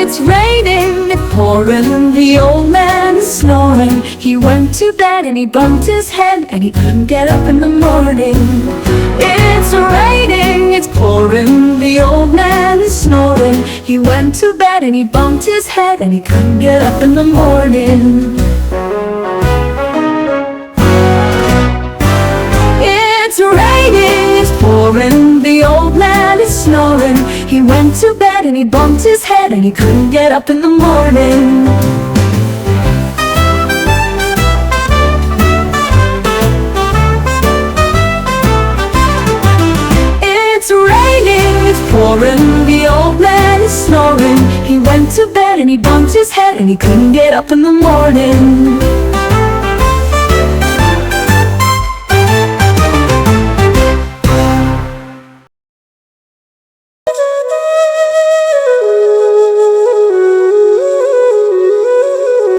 It's raining, it's pouring, the old man is snoring. He went to bed and he bumped his head and he couldn't get up in the morning. It's raining, it's pouring, the old man is snoring. He went to bed and he bumped his head and he couldn't get up in the morning. It's raining, it's pouring, the old man is snoring. He went to bed and he bumped his head and he couldn't get up in the morning. It's raining, it's pouring, the old man is snoring. He went to bed and he bumped his head and he couldn't get up in the morning.